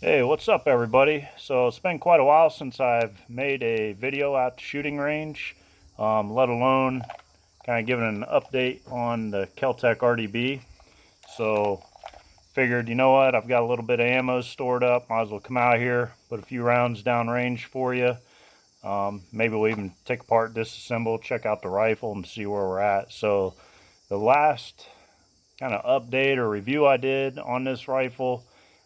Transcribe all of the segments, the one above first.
Hey, what's up everybody? So it's been quite a while since I've made a video at the shooting range, let alone kind of giving an update on the Keltec RDB. So figured, you know what, I've got a little bit of ammo stored up, might as well come out here, put a few rounds down range for you. Maybe we'll even take apart, disassemble, check out the rifle and see where we're at. So the last kind of update or review I did on this rifle,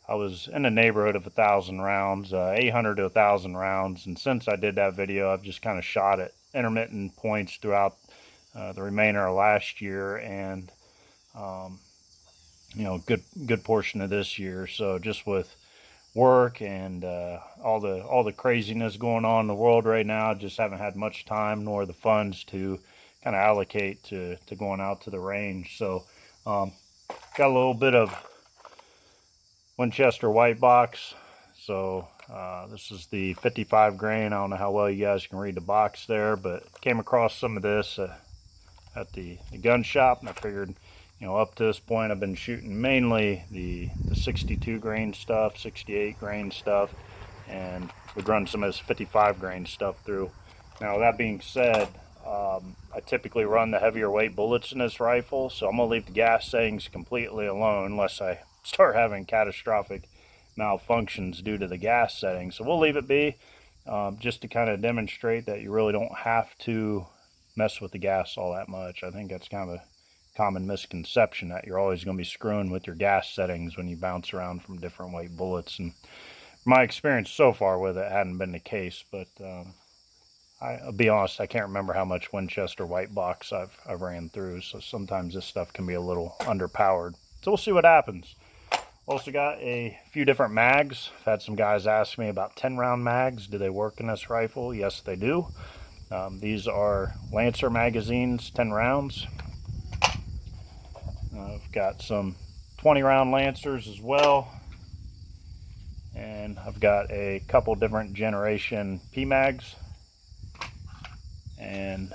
I was in the neighborhood of 1,000 rounds, 800 to 1,000 rounds, and since I did that video, I've just kind of shot at intermittent points throughout the remainder of last year and good portion of this year. So just with work and all the craziness going on in the world right now, just haven't had much time nor the funds to kind of allocate to going out to the range. So got a little bit of Winchester white box. So this is the 55 grain. I don't know how well you guys can read the box there, but came across some of this at the gun shop, and I figured, up to this point I've been shooting mainly the 62 grain stuff, 68 grain stuff, and we'd run some of this 55 grain stuff through. Now that being said, I typically run the heavier weight bullets in this rifle, so I'm gonna leave the gas settings completely alone unless I start having catastrophic malfunctions due to the gas settings. So we'll leave it be, just to kind of demonstrate that you really don't have to mess with the gas all that much. I think that's kind of a common misconception that you're always going to be screwing with your gas settings when you bounce around from different weight bullets, and my experience so far with it hadn't been the case. But I'll be honest, I can't remember how much Winchester white box I've ran through, so sometimes this stuff can be a little underpowered. So we'll see what happens. Also got a few different mags. I've had some guys ask me about 10-round mags. Do they work in this rifle? Yes, they do. These are Lancer magazines, 10 rounds. I've got some 20-round Lancers as well. And I've got a couple different generation P-mags. And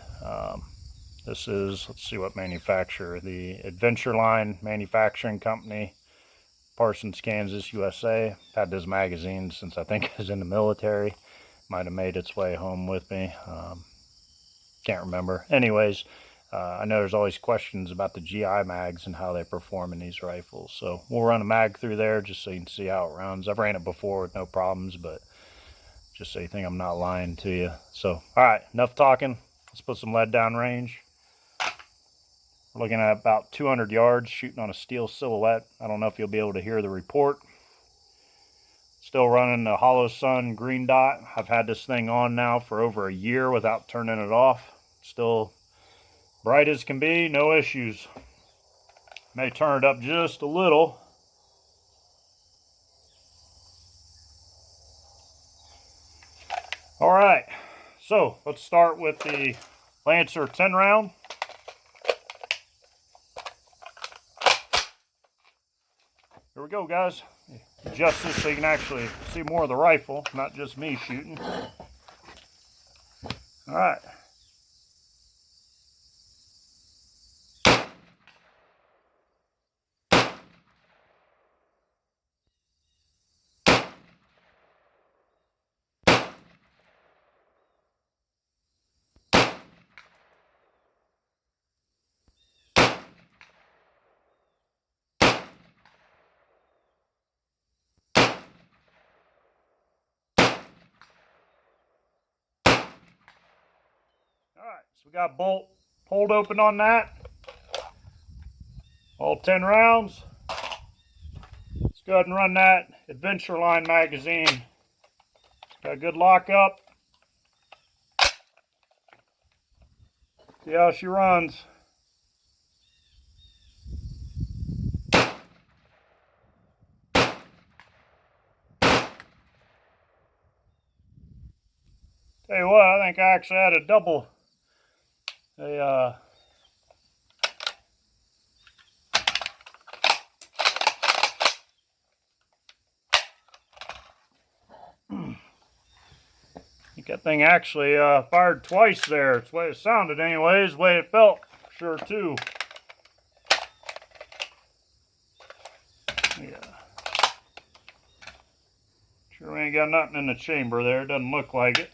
this is, let's see what manufacturer, the Adventure Line Manufacturing Company, Parsons, Kansas, USA. Had this magazine since I think I was in the military. Might have made its way home with me. Can't remember. Anyways, I know there's always questions about the GI mags and how they perform in these rifles. So we'll run a mag through there just so you can see how it runs. I've ran it before with no problems, but just so you think I'm not lying to you. So, all right, enough talking. Let's put some lead down range. We're looking at about 200 yards, shooting on a steel silhouette. I don't know if you'll be able to hear the report. Still running the Hollow Sun green dot. I've had this thing on now for over a year without turning it off. Still bright as can be, no issues. May turn it up just a little. All right, so let's start with the Lancer 10 round. Here we go, guys. Adjust this so you can actually see more of the rifle, not just me shooting. All right. Alright, so we got bolt pulled open on that. All 10 rounds. Let's go ahead and run that Adventure Line magazine. Got a good lockup. See how she runs. Tell you what, I think I actually had a double. I think that thing actually fired twice there. It's the way it sounded anyways, the way it felt, sure too. Yeah. Sure we ain't got nothing in the chamber there. Doesn't look like it.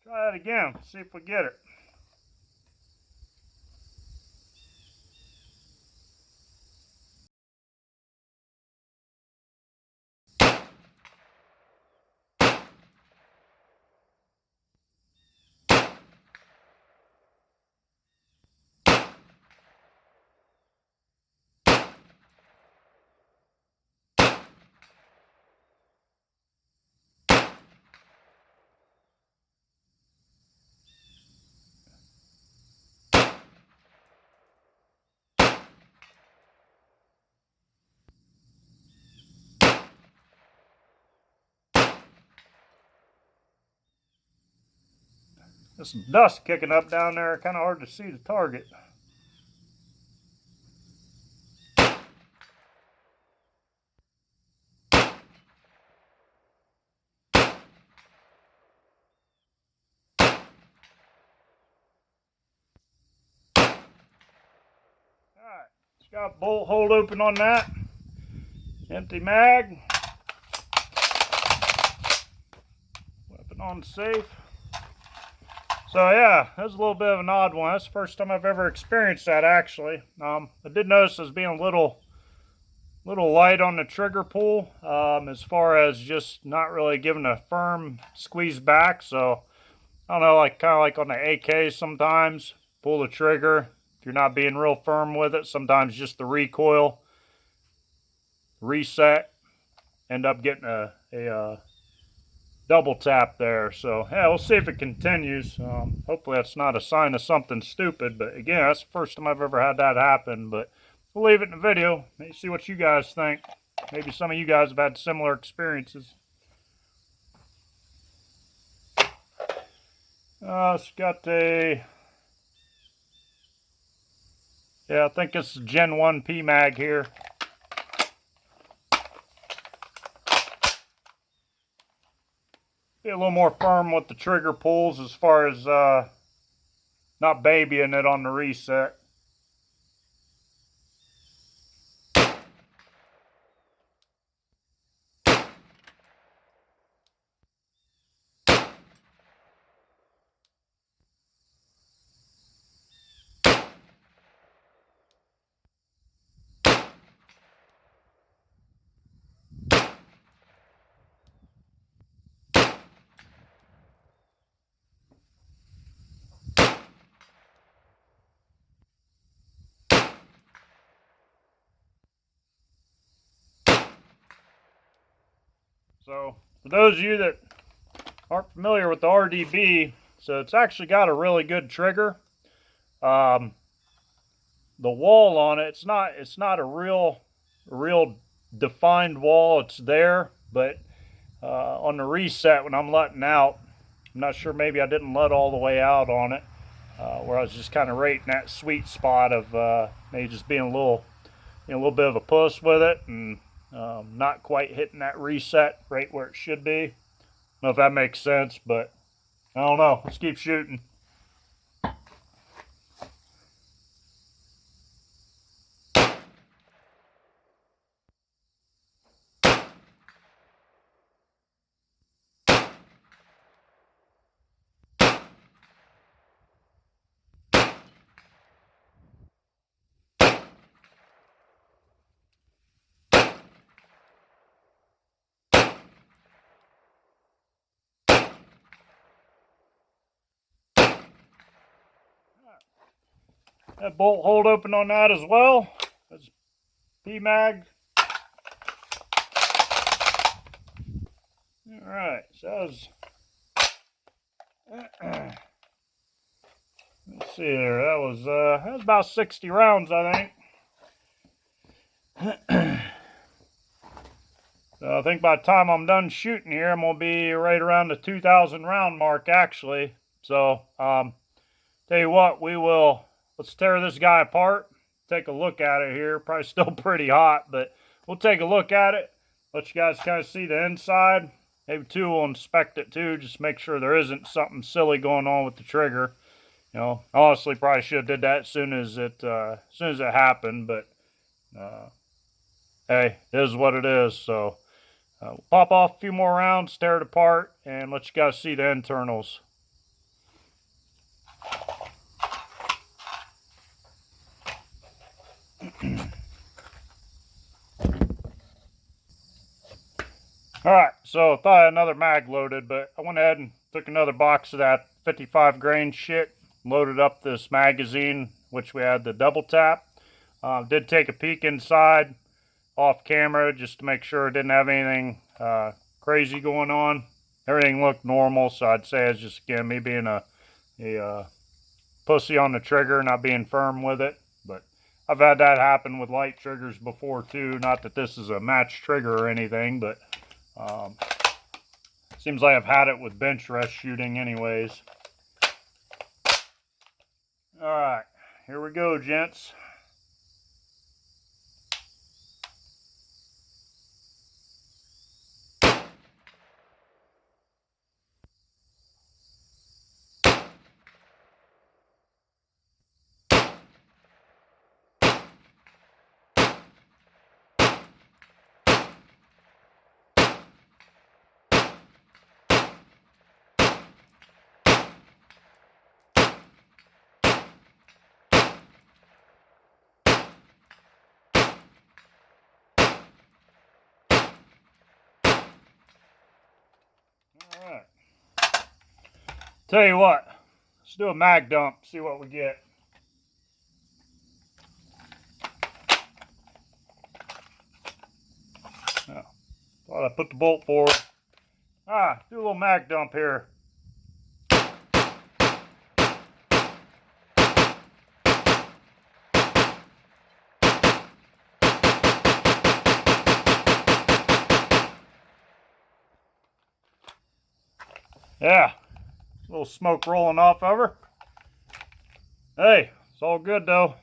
Try that again. See if we get it. There's some dust kicking up down there. Kind of hard to see the target. Alright, it's got a bolt hole open on that. Empty mag. Weapon on safe. So yeah, that's a little bit of an odd one. That's the first time I've ever experienced that actually. I did notice it was being a little light on the trigger pull as far as just not really giving a firm squeeze back. So I don't know, like kind of like on the AK sometimes, pull the trigger. If you're not being real firm with it, sometimes just the recoil, reset, end up getting a double tap there. So yeah, we'll see if it continues. Hopefully that's not a sign of something stupid, but again, that's the first time I've ever had that happen. But we'll leave it in the video. Maybe see what you guys think. Maybe some of you guys have had similar experiences. It's got a, yeah, I think it's Gen 1 PMag here. Be a little more firm with the trigger pulls as far as not babying it on the reset. So for those of you that aren't familiar with the RDB, so it's actually got a really good trigger. The wall on it, it's not a real defined wall. It's there, but on the reset when I'm letting out, I'm not sure, maybe I didn't let all the way out on it, where I was just kind of rating that sweet spot of maybe just being a little bit of a puss with it, and not quite hitting that reset right where it should be. I don't know if that makes sense, but I don't know. Let's keep shooting. That bolt hold open on that as well. That's PMag. Alright, so that was, let's see there, that was about 60 rounds, I think. So I think by the time I'm done shooting here, I'm going to be right around the 2,000 round mark actually. So, tell you what, let's tear this guy apart, take a look at it here. Probably still pretty hot, but we'll take a look at it, let you guys kind of see the inside. Maybe too, we'll inspect it too, just make sure there isn't something silly going on with the trigger. You know, honestly, probably should have did that as soon as it happened, but hey, it is what it is. So we'll pop off a few more rounds, tear it apart, and let you guys see the internals. Alright, so I thought I had another mag loaded, but I went ahead and took another box of that 55 grain shit, loaded up this magazine, which we had the double tap. Did take a peek inside off camera just to make sure it didn't have anything crazy going on. Everything looked normal, so I'd say it's just, again, me being a pussy on the trigger, not being firm with it. But I've had that happen with light triggers before too. Not that this is a match trigger or anything, but seems like I've had it with bench rest shooting anyways. Alright, here we go, gents. Alright. Tell you what, let's do a mag dump, see what we get. Oh, thought I put the bolt forward. Do a little mag dump here. Yeah, a little smoke rolling off of her. Hey, it's all good though.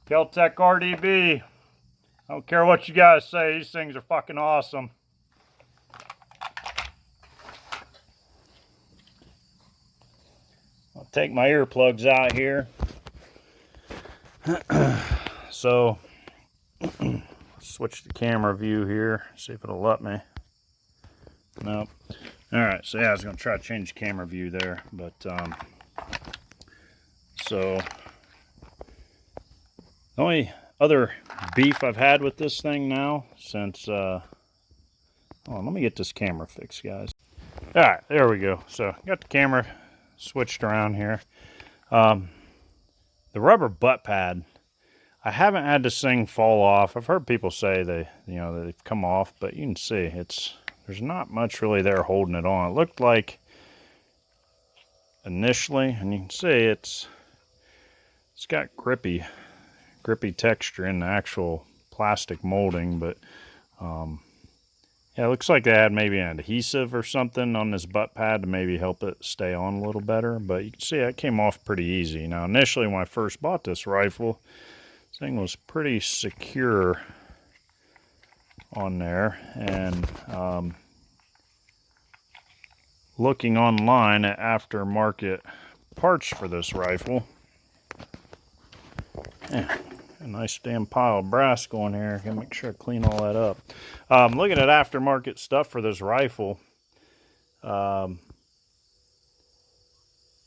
Keltec RDB. I don't care what you guys say, these things are fucking awesome. I'll take my earplugs out here. So, switch the camera view here, see if it'll let me. Nope. Alright, so yeah, I was going to try to change the camera view there, but, so, the only other beef I've had with this thing now, since, hold on, let me get this camera fixed, guys. Alright, there we go. So, got the camera switched around here. The rubber butt pad, I haven't had this thing fall off. I've heard people say they've come off, but you can see there's not much really there holding it on. It looked like initially, and you can see it's got grippy texture in the actual plastic molding, but yeah, it looks like they had maybe an adhesive or something on this butt pad to maybe help it stay on a little better, but you can see it came off pretty easy. Now initially when I first bought this rifle, this thing was pretty secure on there, and looking online at aftermarket parts for this rifle, yeah, a nice damn pile of brass going here. Gotta make sure I clean all that up. Looking at aftermarket stuff for this rifle,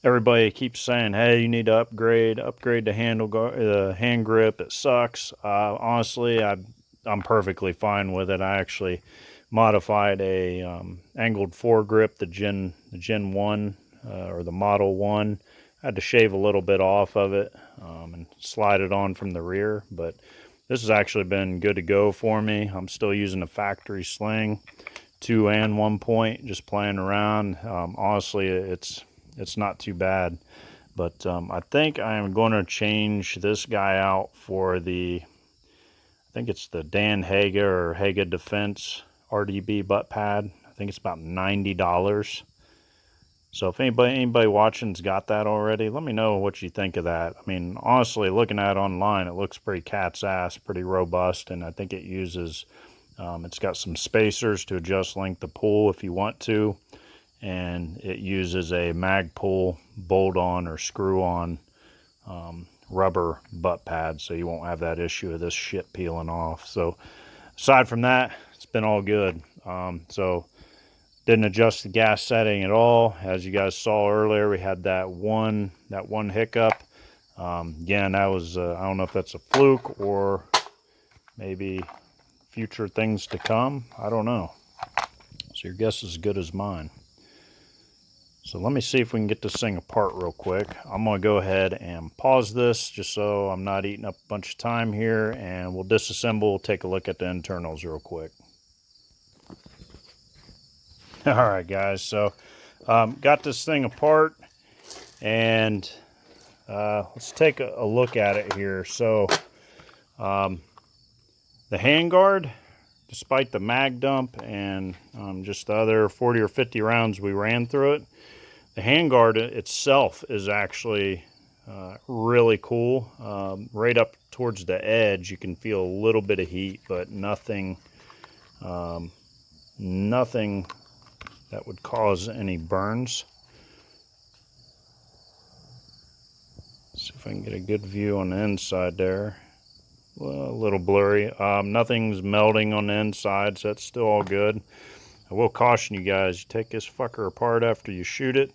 everybody keeps saying, hey, you need to upgrade the hand grip. It sucks. Honestly, I'm perfectly fine with it. I actually modified a angled foregrip, the Gen 1 or the Model 1. I had to shave a little bit off of it and slide it on from the rear, but this has actually been good to go for me. I'm still using a factory sling, 2 and 1 point, just playing around. Honestly, it's not too bad, but I think I am going to change this guy out for I think it's the Dan Haga or Haga Defense RDB butt pad. I think it's about $90. So if anybody watching's got that already, let me know what you think of that. I mean, honestly, looking at it online, it looks pretty cat's ass, pretty robust, and I think it uses, it's got some spacers to adjust length of pull if you want to, and it uses a mag pull bolt-on or screw-on rubber butt pad, so you won't have that issue of this shit peeling off. So aside from that, it's been all good. So didn't adjust the gas setting at all. As you guys saw earlier, we had that one hiccup. Again, that was I don't know if that's a fluke or maybe future things to come. I don't know. So your guess is as good as mine. So let me see if we can get this thing apart real quick. I'm going to go ahead and pause this just so I'm not eating up a bunch of time here, and we'll disassemble, take a look at the internals real quick. All right, guys, so got this thing apart, and let's take a look at it here. So the handguard, despite the mag dump and just the other 40 or 50 rounds we ran through it, the handguard itself is actually really cool. Right up towards the edge, you can feel a little bit of heat, but nothing that would cause any burns. See if I can get a good view on the inside there. Well, a little blurry. Nothing's melting on the inside, so that's still all good. I will caution you guys, you take this fucker apart after you shoot it.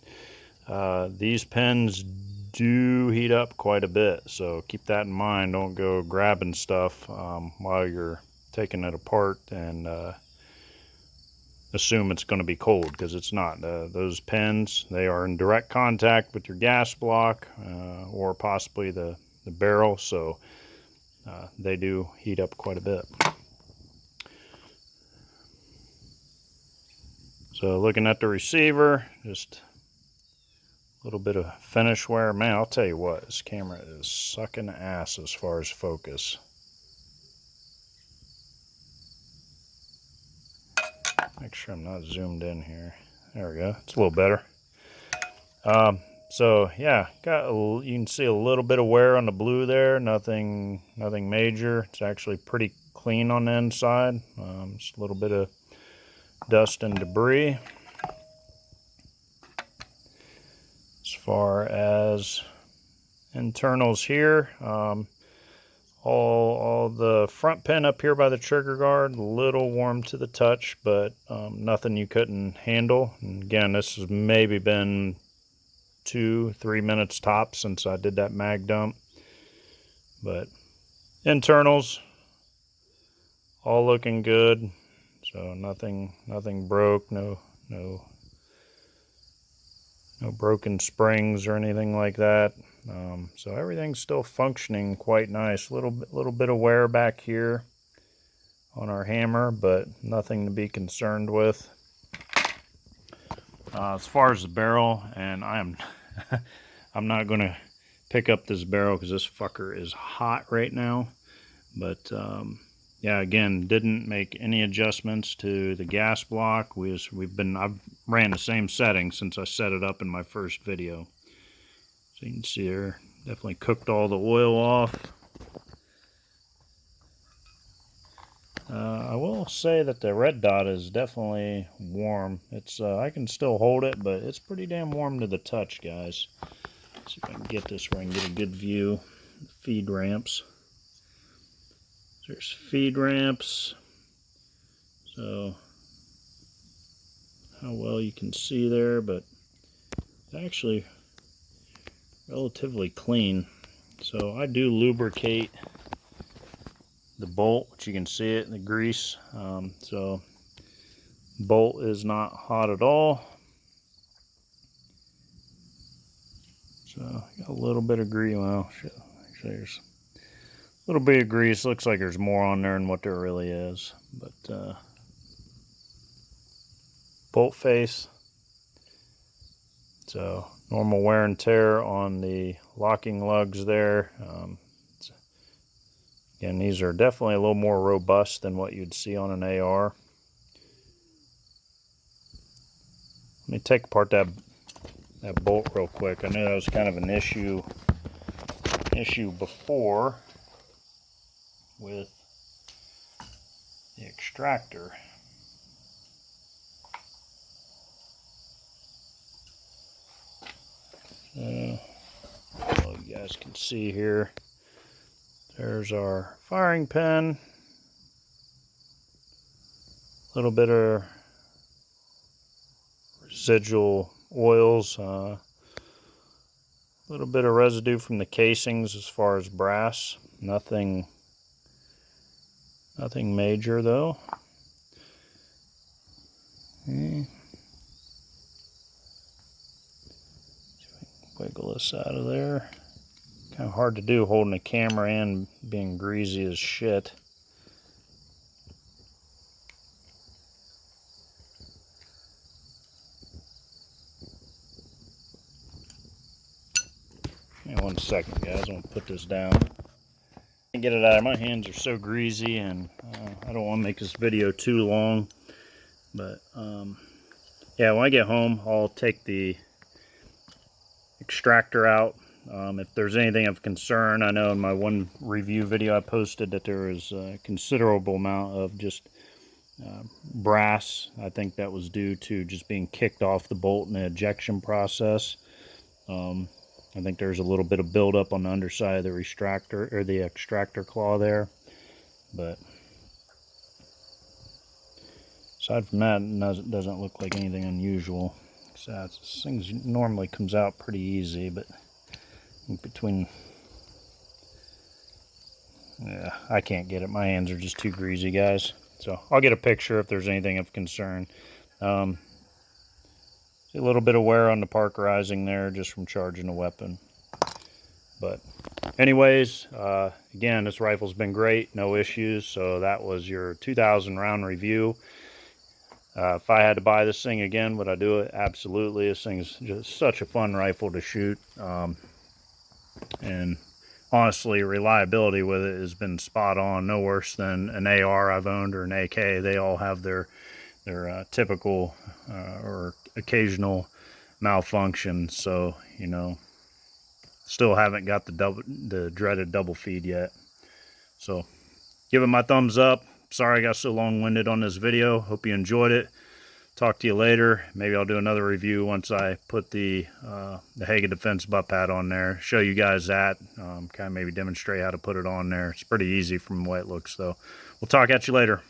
These pins do heat up quite a bit, so keep that in mind. Don't go grabbing stuff while you're taking it apart and assume it's going to be cold, because it's not. Those pins, they are in direct contact with your gas block or possibly the barrel, so they do heat up quite a bit. So looking at the receiver, just a little bit of finish wear. Man, I'll tell you what, this camera is sucking ass as far as focus. Make sure I'm not zoomed in here. There we go. It's a little better. So yeah, you can see a little bit of wear on the blue there. Nothing major. It's actually pretty clean on the inside. Just a little bit of dust and debris. As far as internals here, all the front pin up here by the trigger guard, a little warm to the touch, but nothing you couldn't handle. And again, this has maybe been 2-3 minutes tops since I did that mag dump. But internals all looking good, so nothing broke, no broken springs or anything like that. So everything's still functioning quite nice. Little bit of wear back here on our hammer, but nothing to be concerned with. As far as the barrel, and I'm not going to pick up this barrel because this fucker is hot right now. But yeah, again, didn't make any adjustments to the gas block. I've ran the same setting since I set it up in my first video. So you can see there, definitely cooked all the oil off. I will say that the red dot is definitely warm. It's I can still hold it, but it's pretty damn warm to the touch, guys. Let's see if I can get this where I can get a good view. Feed ramps. There's feed ramps. So how well you can see there, but it's actually relatively clean. So I do lubricate the bolt, which you can see it in the grease. So bolt is not hot at all. So got a little bit of grease. Well, actually there's a little bit of grease. Looks like there's more on there than what there really is. But bolt face. So normal wear and tear on the locking lugs there. Again, these are definitely a little more robust than what you'd see on an AR. Let me take apart that bolt real quick. I knew that was kind of an issue before with the extractor. So, plug you guys can see here. There's our firing pin. A little bit of residual oils. A little bit of residue from the casings as far as brass. Nothing major though. Okay. Wiggle this out of there. Kind of hard to do holding a camera and being greasy as shit. Hang on 1 second, guys. I'm gonna put this down. Can't get it out of my hands are so greasy, and I don't want to make this video too long. But yeah, when I get home, I'll take the extractor out. If there's anything of concern, I know in my one review video I posted that there is a considerable amount of just brass. I think that was due to just being kicked off the bolt in the ejection process. I think there's a little bit of buildup on the underside of the extractor or the extractor claw there, but aside from that, it doesn't look like anything unusual. So this thing normally comes out pretty easy, but between, yeah, I can't get it. My hands are just too greasy, guys. So I'll get a picture if there's anything of concern. A little bit of wear on the parkerizing there just from charging the weapon. But anyways, again, this rifle's been great, no issues. So that was your 2000 round review. If I had to buy this thing again, would I do it? Absolutely. This thing's just such a fun rifle to shoot. And honestly, reliability with it has been spot on. No worse than an AR I've owned or an AK. They all have their typical or occasional malfunctions. So, you know, still haven't got the dreaded double feed yet. So give it my thumbs up. Sorry I got so long-winded on this video. Hope you enjoyed it. Talk to you later. Maybe I'll do another review once I put the Haga Defense butt pad on there. Show you guys that. Kind of maybe demonstrate how to put it on there. It's pretty easy from the way it looks, though. We'll talk at you later.